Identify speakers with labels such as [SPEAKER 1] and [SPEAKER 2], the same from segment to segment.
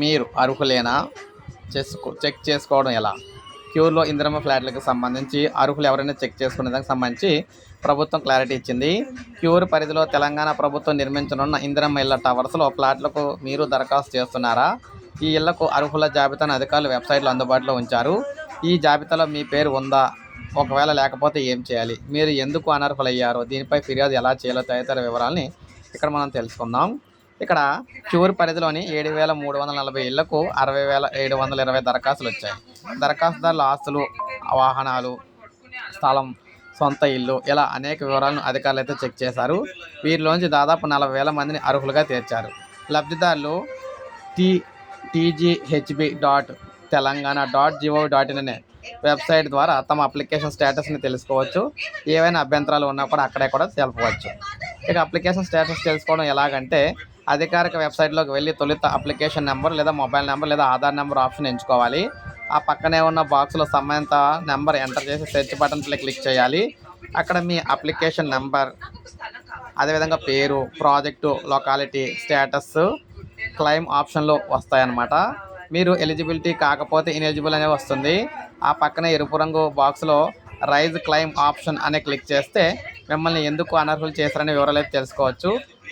[SPEAKER 1] మీరు అర్హులేనా చెక్ చేసుకోవడం ఎలా? క్యూర్లో ఇందిరమ్మ ఫ్లాట్లకు సంబంధించి అర్హులు ఎవరైనా చెక్ చేసుకునే దానికి సంబంధించి ప్రభుత్వం క్లారిటీ ఇచ్చింది. క్యూర్ పరిధిలో తెలంగాణ ప్రభుత్వం నిర్మించనున్న ఇందిరమ్మ ఇళ్ల టవర్స్లో ఫ్లాట్లకు మీరు దరఖాస్తు చేస్తున్నారా? ఈ ఇళ్లకు అర్హుల జాబితాను అధికారులు వెబ్సైట్లో అందుబాటులో ఉంచారు. ఈ జాబితాలో మీ పేరు ఉందా? ఒకవేళ లేకపోతే ఏం చేయాలి? మీరు ఎందుకు అనర్హులయ్యారో, దీనిపై ఫిర్యాదు ఎలా చేయాలో తదితర వివరాలని ఇక్కడ మనం తెలుసుకుందాం. ఇక్కడ క్యూర్ పరిధిలోని 7,340 ఇళ్లకు 60,720 దరఖాస్తులు వచ్చాయి. దరఖాస్తుదారుల ఆస్తులు, వాహనాలు, స్థలం, సొంత ఇల్లు ఇలా అనేక వివరాలను అధికారులు అయితే చెక్ చేశారు. వీరిలోంచి దాదాపు 40,000 మందిని అర్హులుగా తీర్చారు. లబ్ధిదారులు tghb.telangana.gov.in అనే వెబ్సైట్ ద్వారా తమ అప్లికేషన్ స్టేటస్ని తెలుసుకోవచ్చు. ఏవైనా అభ్యంతరాలు ఉన్నా కూడా అక్కడే కూడా తెలపవచ్చు. ఇక అప్లికేషన్ స్టేటస్ తెలుసుకోవడం ఎలాగంటే, అధికారిక వెబ్సైట్లోకి వెళ్ళి తొలుత అప్లికేషన్ నెంబర్ లేదా మొబైల్ నెంబర్ లేదా ఆధార్ నెంబర్ ఆప్షన్ ఎంచుకోవాలి. ఆ పక్కనే ఉన్న బాక్స్లో సంబంధిత నెంబర్ ఎంటర్ చేసి సెర్చ్ బటన్ పై క్లిక్ చేయాలి. అక్కడ మీ అప్లికేషన్ నెంబర్, అదేవిధంగా పేరు, ప్రాజెక్టు, లొకాలిటీ, స్టేటస్, క్లెయిమ్ ఆప్షన్లు వస్తాయన్నమాట. మీరు ఎలిజిబిలిటీ కాకపోతే ఇనెలిజిబుల్ అనే వస్తుంది. ఆ పక్కనే ఎరుపు రంగు బాక్స్లో రైజ్ క్లెయిమ్ ఆప్షన్ అనే క్లిక్ చేస్తే మిమ్మల్ని ఎందుకు అనర్హులు చేశారనే వివరాలు అయితే తెలుసుకోవచ్చు.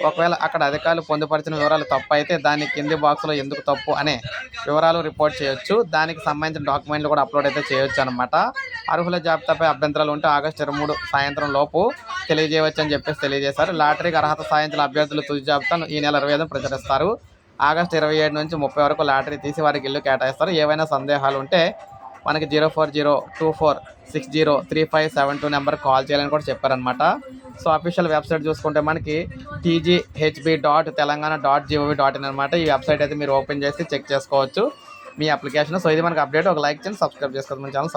[SPEAKER 1] ఒకవేళ అక్కడ అధికారులు పొందుపరిచిన వివరాలు తప్పు అయితే దాని కింది బాక్స్లో ఎందుకు తప్పు అనే వివరాలు రిపోర్ట్ చేయొచ్చు. దానికి సంబంధించిన డాక్యుమెంట్లు కూడా అప్లోడ్ అయితే చేయొచ్చు అనమాట. అర్హుల జాబితాపై అభ్యంతరాలు ఉంటే ఆగస్టు 23 సాయంత్రం లోపు తెలియజేయవచ్చు అని తెలియజేశారు. లాటరీకి అర్హత సాధించిన అభ్యర్థుల తుది జాబితాను ఈ నెల 25 ప్రచురిస్తారు. ఆగస్టు 27 నుంచి 30 వరకు లాటరీ తీసి వారికి ఇల్లు కేటాయిస్తారు. ఏవైనా సందేహాలు ఉంటే మనకి 04024603572 నెంబర్ కాల్ చేయాలని కూడా చెప్పారనమాట. సో అఫీషియల్ వెబ్సైట్ చూసుకుంటే మనకి tghb.telangana.gov.in అనమాట. ఈ వెబ్సైట్ అయితే మీరు ఓపెన్ చేసి చెక్ చేసుకోవచ్చు మీ అప్లికేషన్. సో ఇది మనకి అప్డేట్. ఒక లైక్ చేయండి, సబ్స్క్రైబ్ చేసుకోండి మన ఛానల్.